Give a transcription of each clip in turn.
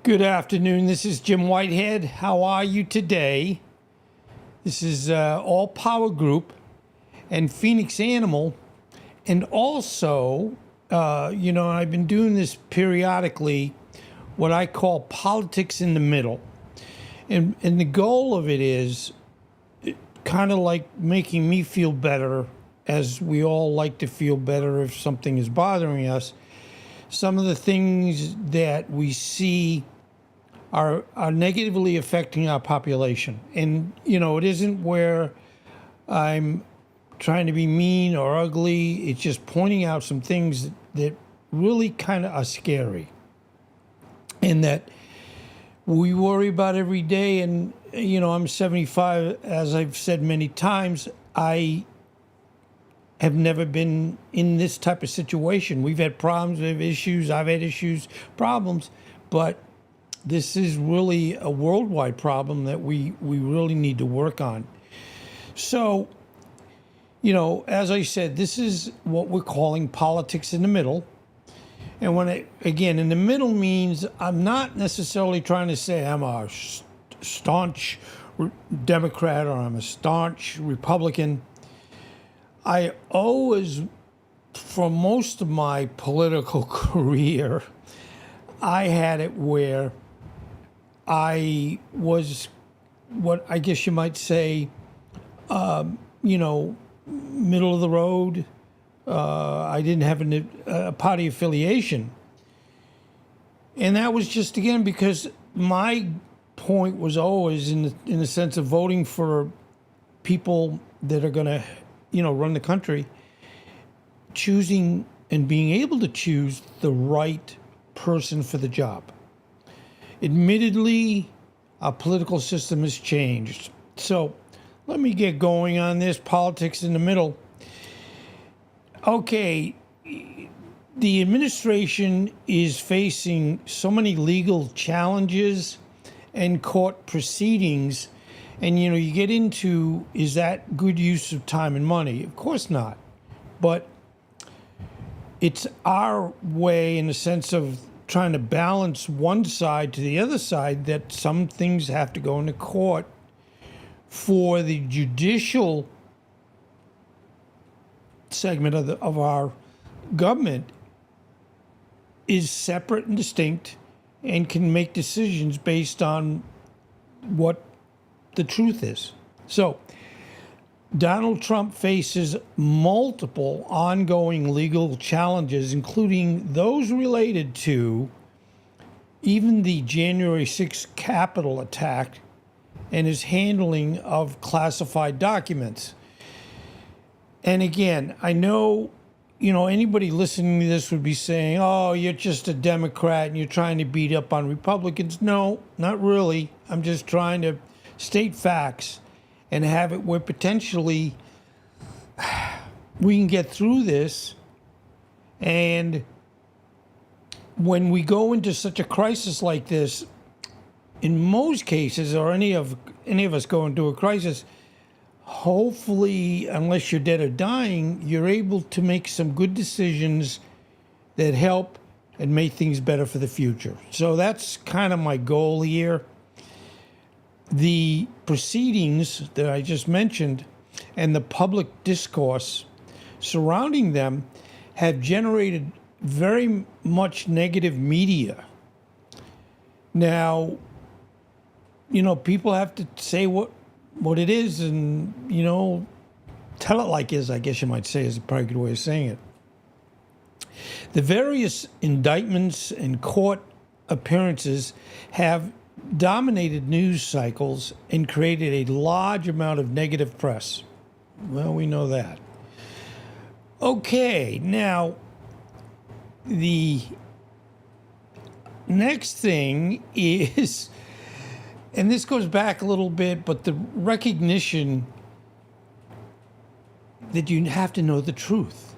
Good afternoon. This is Jim Whitehead. How are you today? This is All Power Group and Phoenix Animal. And also, I've been doing this periodically, what I call politics in the middle. And the goal of it is kind of like making me feel better, as we all like to feel better if something is bothering us. Some of the things that we see are negatively affecting our population. And, it isn't where I'm trying to be mean or ugly. It's just pointing out some things that really kind of are scary and that we worry about every day. And, I'm 75, as I've said many times. I have never been in this type of situation. We've had problems, we have issues, I've had issues, problems, but this is really a worldwide problem that we really need to work on. So, as I said, this is what we're calling politics in the middle. And again, in the middle means I'm not necessarily trying to say I'm a staunch Democrat or I'm a staunch Republican. I always, for most of my political career, I had it where I was what I guess you might say, middle of the road. I didn't have a party affiliation. And that was just, again, because my point was always in the sense of voting for people that are going to run the country, choosing and being able to choose the right person for the job. Admittedly, our political system has changed. So let me get going on this politics in the middle. Okay, the administration is facing so many legal challenges and court proceedings. And, you get into, is that good use of time and money? Of course not. But it's our way, in the sense of trying to balance one side to the other side, that some things have to go into court for the judicial segment of our government is separate and distinct and can make decisions based on what the truth is. So Donald Trump faces multiple ongoing legal challenges, including those related to even the January 6th Capitol attack and his handling of classified documents. And again, I know, anybody listening to this would be saying, oh, you're just a Democrat and you're trying to beat up on Republicans. No, not really. I'm just trying to state facts and have it where potentially we can get through this. And when we go into such a crisis like this, in most cases, or any of us go into a crisis, hopefully, unless you're dead or dying, you're able to make some good decisions that help and make things better for the future. So that's kind of my goal here. The proceedings that I just mentioned and the public discourse surrounding them have generated very much negative media. Now, people have to say what it is and, tell it like it is, I guess you might say, is a probably good way of saying it. The various indictments and court appearances have dominated news cycles and created a large amount of negative press. Well, we know that. Okay, now, the next thing is, and this goes back a little bit, but the recognition that you have to know the truth.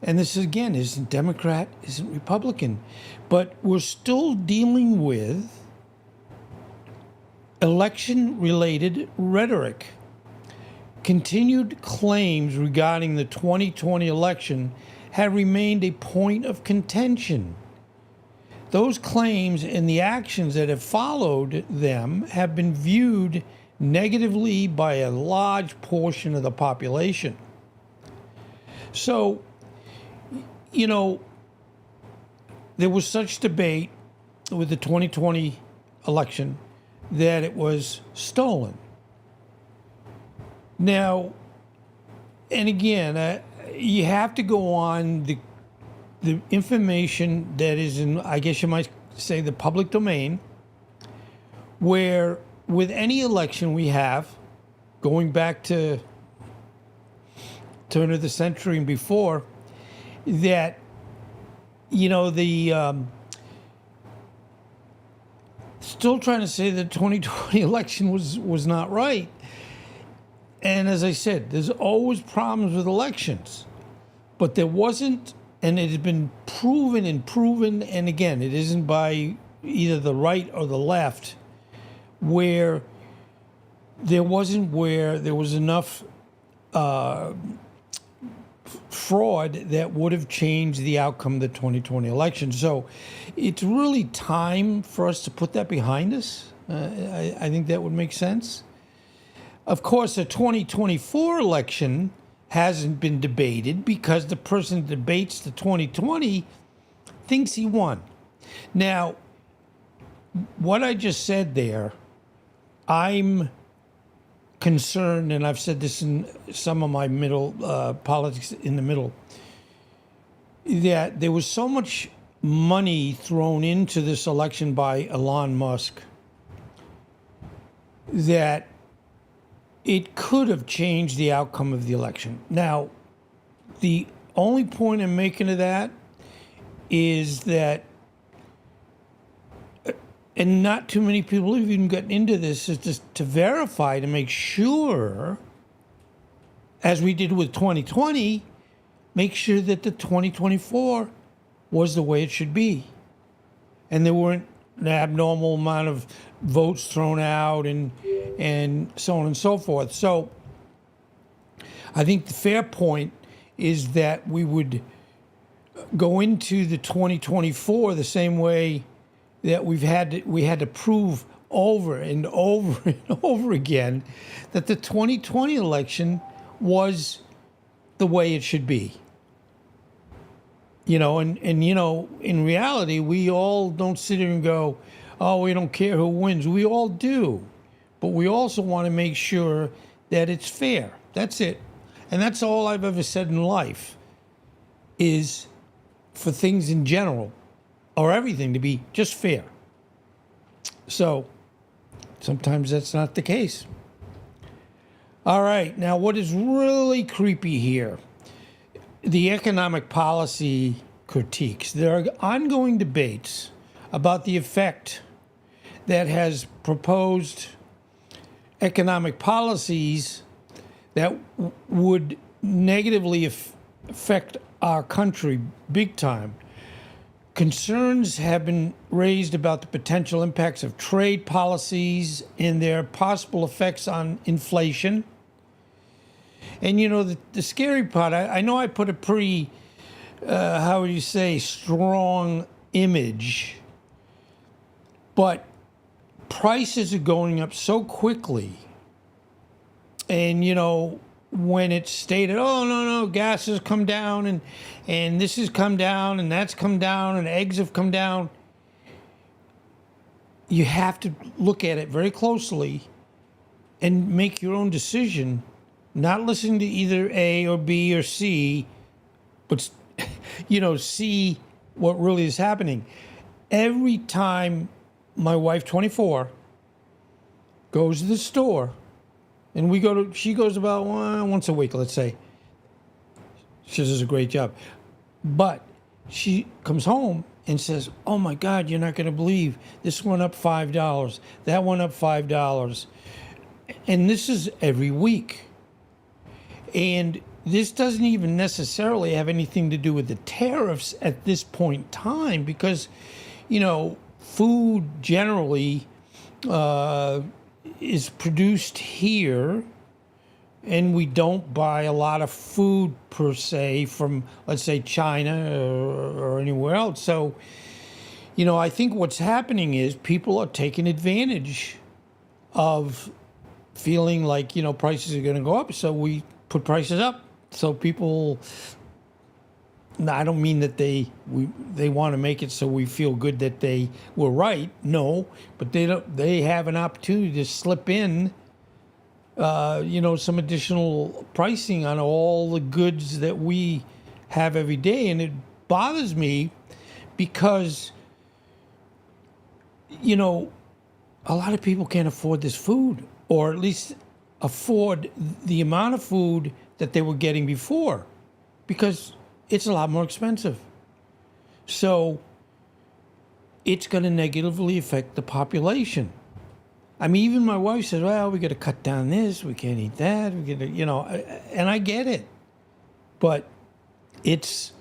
And this, again, isn't Democrat, isn't Republican, but we're still dealing with election-related rhetoric. Continued claims regarding the 2020 election have remained a point of contention. those claims and the actions that have followed them have been viewed negatively by a large portion of the population. So, you know, there was such debate with the 2020 election that it was stolen. Now, and again, you have to go on the information that is in, I guess you might say, the public domain, where with any election we have, going back to turn of the century and before, that, you know, still trying to say the 2020 election was not right. And as I said, there's always problems with elections, but there wasn't, and it has been proven, and again, it isn't by either the right or the left, where there was enough fraud that would have changed the outcome of the 2020 election. So it's really time for us to put that behind us. I think that would make sense. Of course, the 2024 election hasn't been debated because the person that debates the 2020 thinks he won. Now, what I just said there, I'm concerned, and I've said this in some of my politics in the middle, that there was so much money thrown into this election by Elon Musk that it could have changed the outcome of the election. Now, the only point I'm making of that is that, and not too many people have even gotten into this, is just to verify, to make sure, as we did with 2020, make sure that the 2024 was the way it should be. And there weren't an abnormal amount of votes thrown out and so on and so forth. So I think the fair point is that we would go into the 2024 the same way that we had to prove over and over and over again that the 2020 election was the way it should be. You know, and you know, in reality, we all don't sit here and go, oh, we don't care who wins. We all do. But we also want to make sure that it's fair. That's it. And that's all I've ever said in life, is for things in general, or everything, to be just fair. So sometimes that's not the case. All right, now what is really creepy here, the economic policy critiques. There are ongoing debates about the effect that has proposed economic policies that would negatively affect our country big time. Concerns have been raised about the potential impacts of trade policies and their possible effects on inflation. And you know, the scary part, I know I put a pretty, how would you say, strong image, but prices are going up so quickly. And, you know, when it's stated, oh, no, gas has come down and this has come down and that's come down and eggs have come down, you have to look at it very closely and make your own decision, not listening to either A or B or C, but, you know, see what really is happening. Every time my wife, 24, goes to the store, and she goes about once a week, let's say. She does a great job. But she comes home and says, oh my God, you're not going to believe this went up $5. That went up $5. And this is every week. And this doesn't even necessarily have anything to do with the tariffs at this point in time, because, you know, food generally is produced here, and we don't buy a lot of food per se from, let's say, China or anywhere else. So, I think what's happening is people are taking advantage of feeling like, prices are going to go up. So we put prices up. So people, no, I don't mean that they want to make it so we feel good that they were right. No, but they have an opportunity to slip in, some additional pricing on all the goods that we have every day. And it bothers me because, a lot of people can't afford this food, or at least afford the amount of food that they were getting before, because it's a lot more expensive. So it's going to negatively affect the population. I mean, even my wife says, well, we got to cut down this, we can't eat that, we got to, and I get it. But it's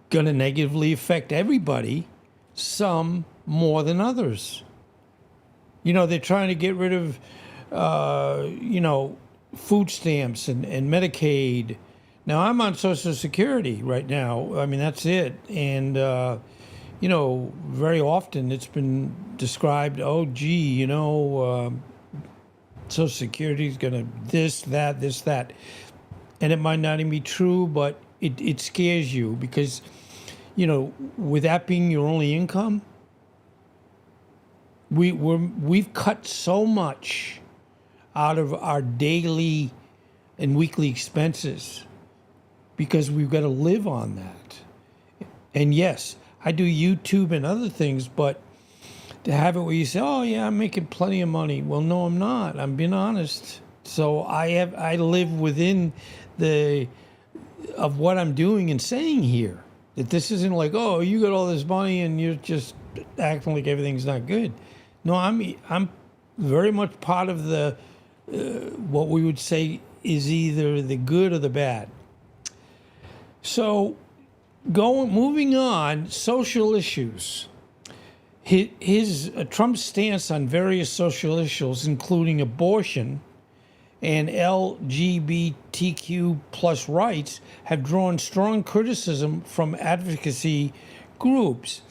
going to negatively affect everybody, some more than others. They're trying to get rid of, food stamps and Medicaid. Now, I'm on Social Security right now. I mean, that's it. And, very often it's been described, oh, gee, Social Security is going to this, that. And it might not even be true, but it scares you because, with that being your only income, we've cut so much out of our daily and weekly expenses because we've got to live on that. And yes, I do YouTube and other things, but to have it where you say, oh yeah, I'm making plenty of money. Well, no, I'm not. I'm being honest. So I live within of what I'm doing and saying here. That this isn't like, oh, you got all this money and you're just acting like everything's not good. No, I'm very much part of the what we would say is either the good or the bad. So, moving on, social issues. His Trump's stance on various social issues, including abortion and LGBTQ plus rights, have drawn strong criticism from advocacy groups.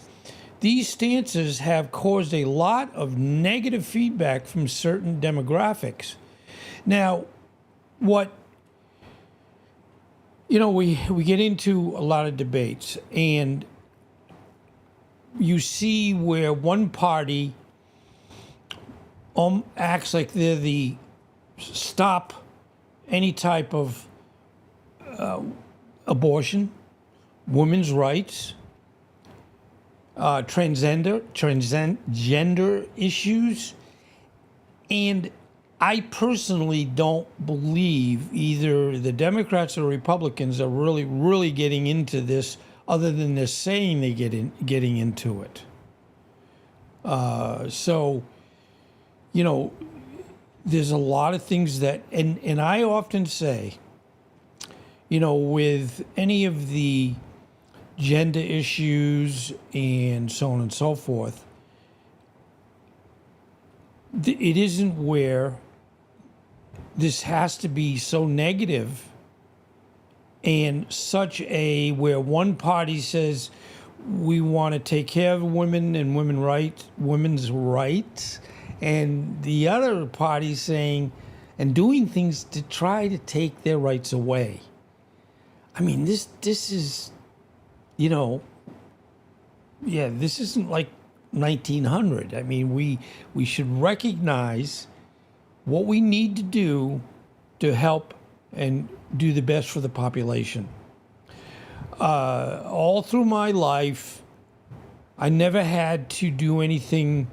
These stances have caused a lot of negative feedback from certain demographics. Now, we get into a lot of debates, and you see where one party acts like they're the stop any type of abortion, women's rights, transgender issues, and I personally don't believe either the Democrats or Republicans are really getting into this, other than they're saying they getting into it. So, there's a lot of things that, and I often say, with any of the gender issues and so on and so forth, it isn't where this has to be so negative and where one party says we want to take care of women and women's rights, and the other party saying and doing things to try to take their rights away. I mean, this is, this isn't like 1900. I mean, we should recognize what we need to do to help and do the best for the population. All through my life, I never had to do anything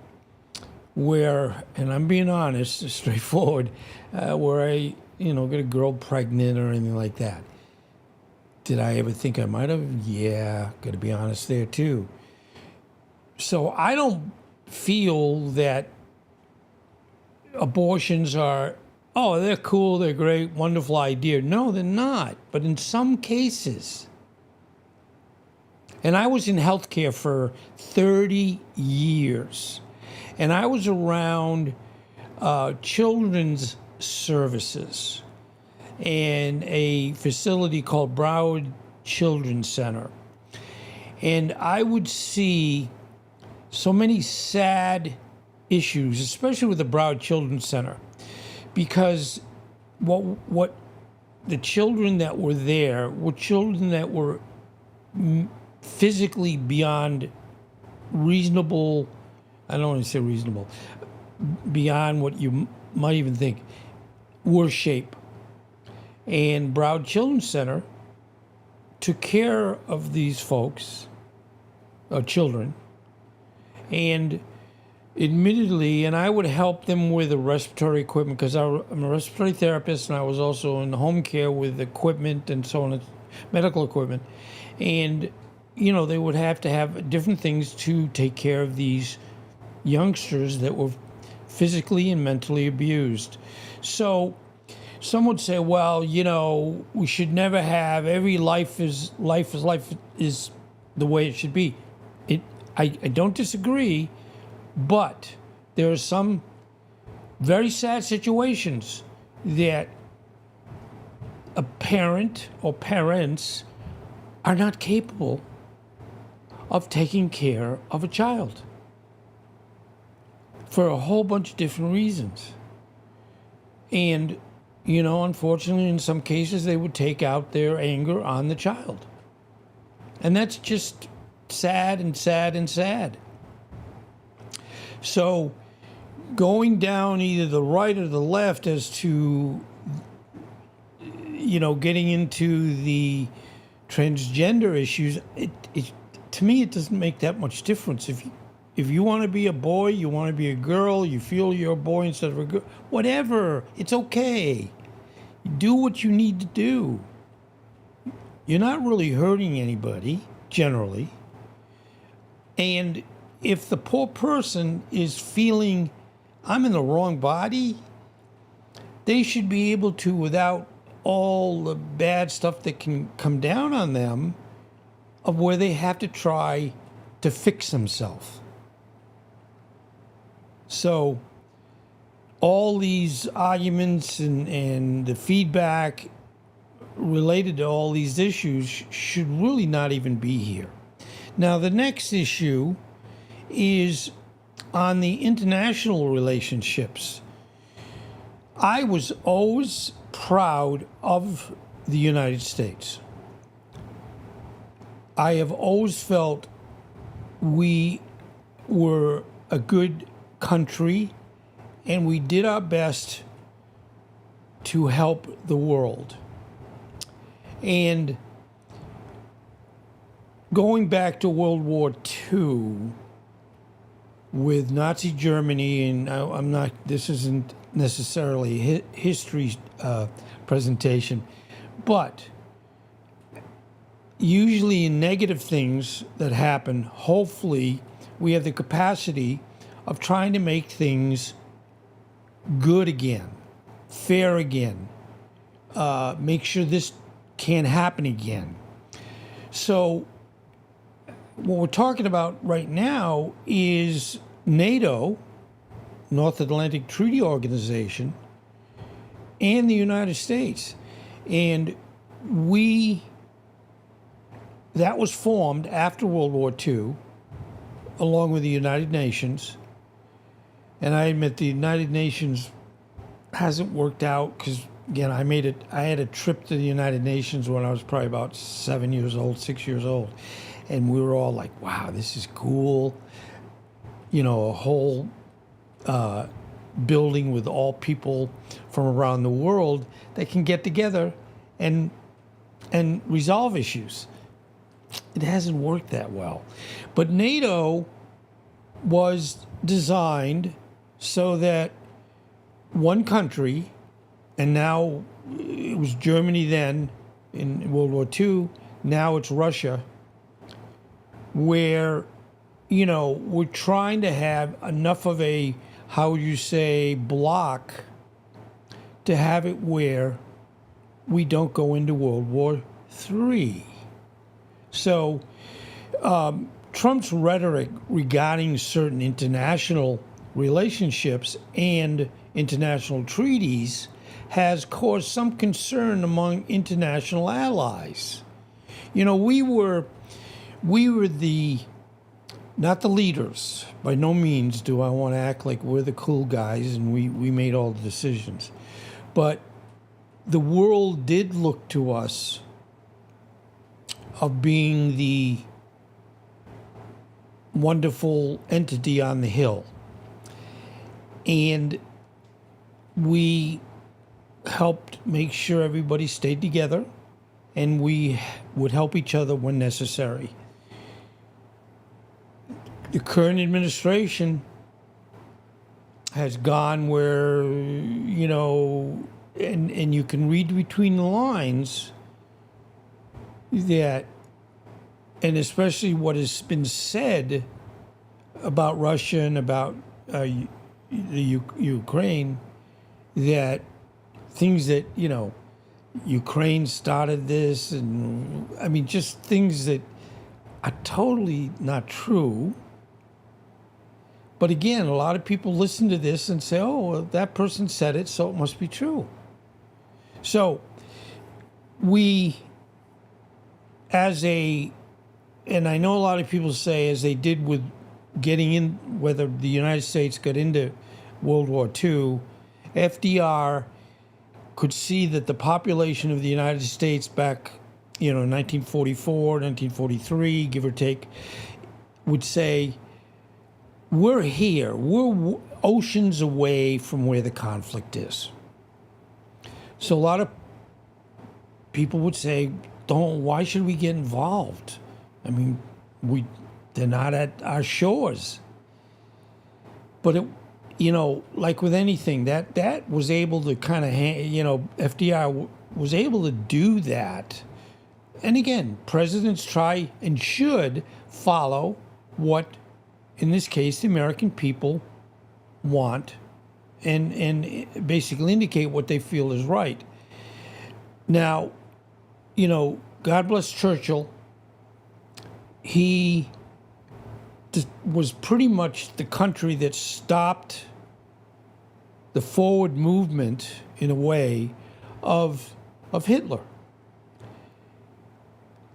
where, and I'm being honest, straightforward, where I, get a girl pregnant or anything like that. Did I ever think I might have? Yeah, got to be honest there too. So I don't feel that abortions are, oh, they're cool, they're great, wonderful idea. No, they're not. But in some cases, and I was in healthcare for 30 years, and I was around children's services and a facility called Broward Children's Center. And I would see so many sad issues, especially with the Broward Children's Center, because what the children that were there were children that were physically beyond reasonable, I don't want to say reasonable, beyond what you might even think, worse shape. And Broward Children's Center took care of these folks, children, and admittedly, and I would help them with the respiratory equipment because I'm a respiratory therapist and I was also in home care with equipment and so on, medical equipment. And, they would have to have different things to take care of these youngsters that were physically and mentally abused. So some would say, well, we should never have, every life is the way it should be. I don't disagree, but there are some very sad situations that a parent or parents are not capable of taking care of a child for a whole bunch of different reasons. And, unfortunately, in some cases, they would take out their anger on the child. And that's just sad and sad and sad. So going down either the right or the left as to, getting into the transgender issues, it to me, it doesn't make that much difference. If you want to be a boy, you want to be a girl, you feel you're a boy instead of a girl, whatever, it's okay. Do what you need to do. You're not really hurting anybody, generally. And if the poor person is feeling, I'm in the wrong body, they should be able to, without all the bad stuff that can come down on them, of where they have to try to fix themselves. So all these arguments and the feedback related to all these issues should really not even be here. Now, the next issue is on the international relationships. I was always proud of the United States. I have always felt we were a good country and we did our best to help the world. And going back to World War II with Nazi Germany, and I'm not, this isn't necessarily a history presentation, but usually in negative things that happen, hopefully we have the capacity of trying to make things good again, fair again, make sure this can't happen again. So what we're talking about right now is NATO, North Atlantic Treaty Organization, and the United States. And that was formed after World War II, along with the United Nations. And I admit the United Nations hasn't worked out because, again, I had a trip to the United Nations when I was probably about 6 years old. And we were all like, wow, this is cool. A whole building with all people from around the world that can get together and resolve issues. It hasn't worked that well. But NATO was designed so that one country, and now it was Germany then in World War II, now it's Russia, where, we're trying to have enough of a, how would you say, block to have it where we don't go into World War III. So Trump's rhetoric regarding certain international relationships and international treaties has caused some concern among international allies. We were the not the leaders. By no means do I want to act like we're the cool guys and we made all the decisions. But the world did look to us of being the wonderful entity on the hill. And we helped make sure everybody stayed together, and we would help each other when necessary. The current administration has gone where, you know, and you can read between the lines that, and especially what has been said about Russia and about the Ukraine, that things that, you know, Ukraine started this, and I mean, just things that are totally not true. But again, a lot of people listen to this and say, oh, well, that person said it, so it must be true. So we, and I know a lot of people say, as they did with getting in, whether the United States got into World War II, FDR could see that the population of the United States back, you know, 1944, 1943, give or take, would say, we're here, we're oceans away from where the conflict is. So a lot of people would say, why should we get involved? I mean, they're not at our shores. But it, you know, like with anything, that was able to kind of, you know, FDR was able to do that. And again, presidents try and should follow what, in this case, the American people want, and basically indicate what they feel is right. Now, you know, God bless Churchill. He was pretty much the country that stopped the forward movement, in a way, of Hitler.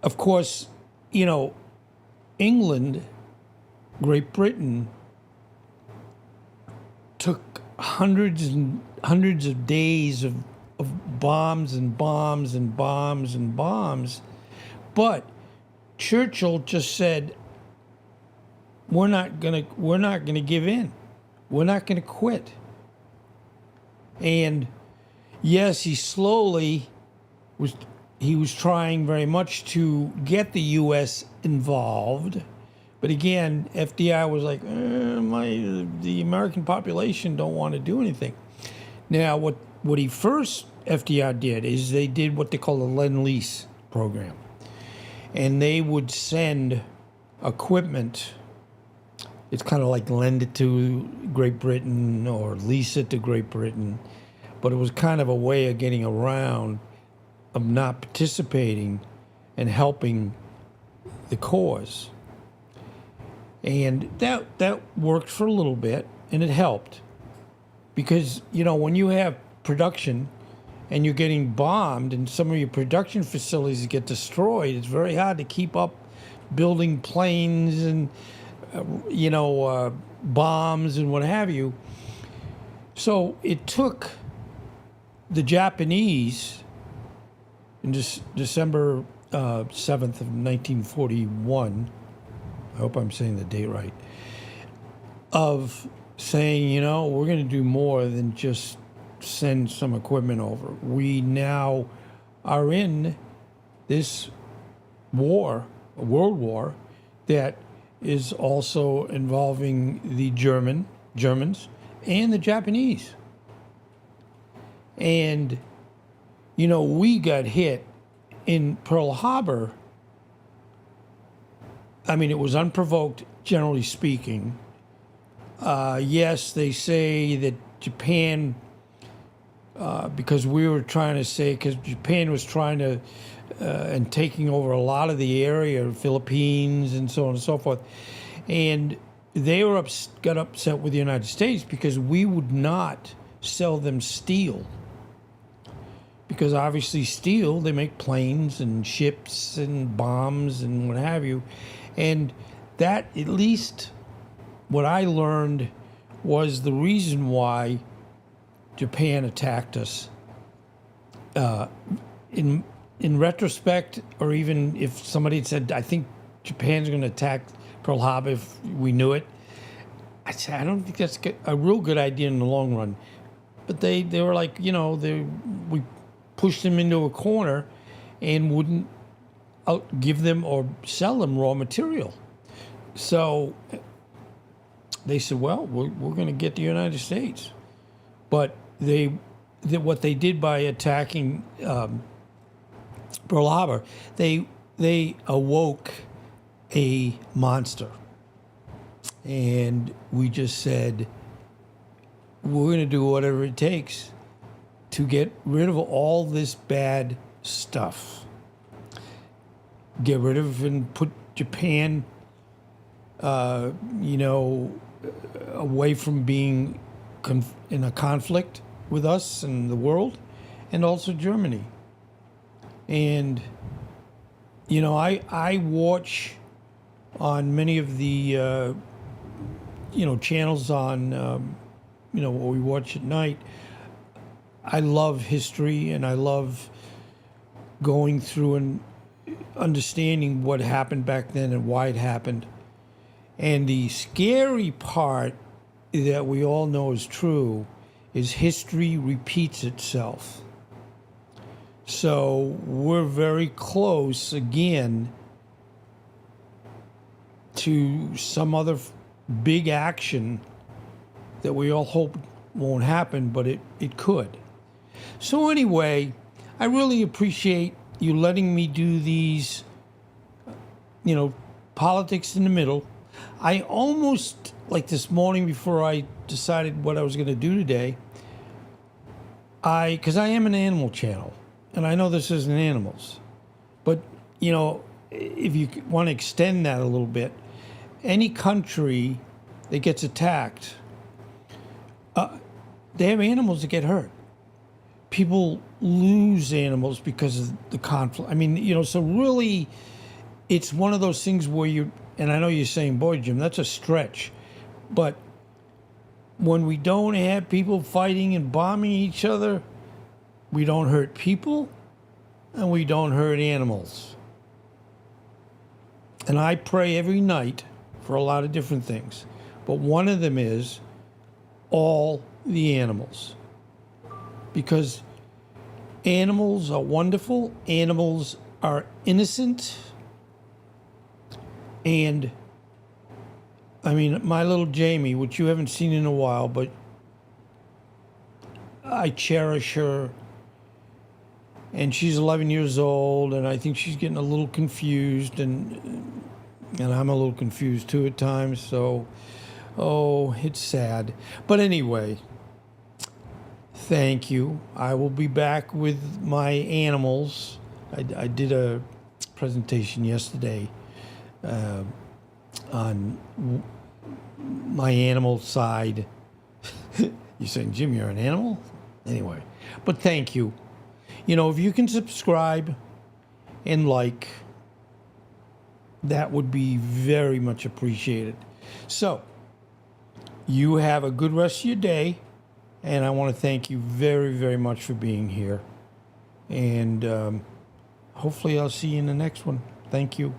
Of course, you know, England, Great Britain, took hundreds and hundreds of days of bombs and bombs and bombs and bombs. But Churchill just said, we're not gonna give in. We're not gonna quit. And yes, he was trying very much to get the U.S. involved. But again, FDR was like, the American population don't want to do anything. Now, what FDR did is they did what they call the Lend-Lease program. And they would send equipment. It's kind of like lend it to Great Britain or lease it to Great Britain. But it was kind of a way of getting around of not participating and helping the cause. And that worked for a little bit, and it helped. Because, you know, when you have production and you're getting bombed and some of your production facilities get destroyed, it's very hard to keep up building planes and, bombs and what have you. So it took the Japanese in December 7th of 1941, I hope I'm saying the date right, of saying, you know, we're going to do more than just send some equipment over. We now are in this war, a world war, that is also involving the Germans and the Japanese. And, you know, we got hit in Pearl Harbor. I mean, it was unprovoked, generally speaking. Yes, they say that Japan, because Japan was trying to, and taking over a lot of the area, Philippines and so on and so forth. And they got upset with the United States because we would not sell them steel. Because obviously steel, they make planes and ships and bombs and what have you. And that, at least what I learned, was the reason why Japan attacked us. In retrospect, or even if somebody had said, I think Japan's going to attack Pearl Harbor if we knew it, I'd say I don't think that's a real good idea in the long run. But they were like, we pushed them into a corner and wouldn't give them or sell them raw material. So they said, well, we're going to get the United States. But what they did by attacking Pearl Harbor, they awoke a monster. And we just said, we're going to do whatever it takes to get rid of all this bad stuff. Get rid of and put Japan, away from being in a conflict with us and the world, and also Germany. And, I watch on many of the, channels on, what we watch at night. I love history, and I love going through and understanding what happened back then and why it happened. And the scary part that we all know is true is history repeats itself. So we're very close again to some other big action that we all hope won't happen, but it could. So anyway, I really appreciate you letting me do these, politics in the middle. I almost, like this morning before I decided what I was going to do today, because I am an animal channel, and I know this isn't animals, but, if you want to extend that a little bit, any country that gets attacked, they have animals that get hurt. People lose animals because of the conflict. I mean, so really, it's one of those things where and I know you're saying, boy, Jim, that's a stretch. But when we don't have people fighting and bombing each other, we don't hurt people and we don't hurt animals. And I pray every night for a lot of different things. But one of them is all the animals. Because animals are wonderful, animals are innocent, and my little Jamie, which you haven't seen in a while, but I cherish her, and she's 11 years old, and I think she's getting a little confused, and I'm a little confused too at times, so, it's sad. But anyway, thank you. I will be back with my animals. I did a presentation yesterday on my animal side. You saying, Jim, you're an animal? Anyway, but thank you. If you can subscribe and like, that would be very much appreciated. So, you have a good rest of your day. And I want to thank you very, very much for being here. And hopefully I'll see you in the next one. Thank you.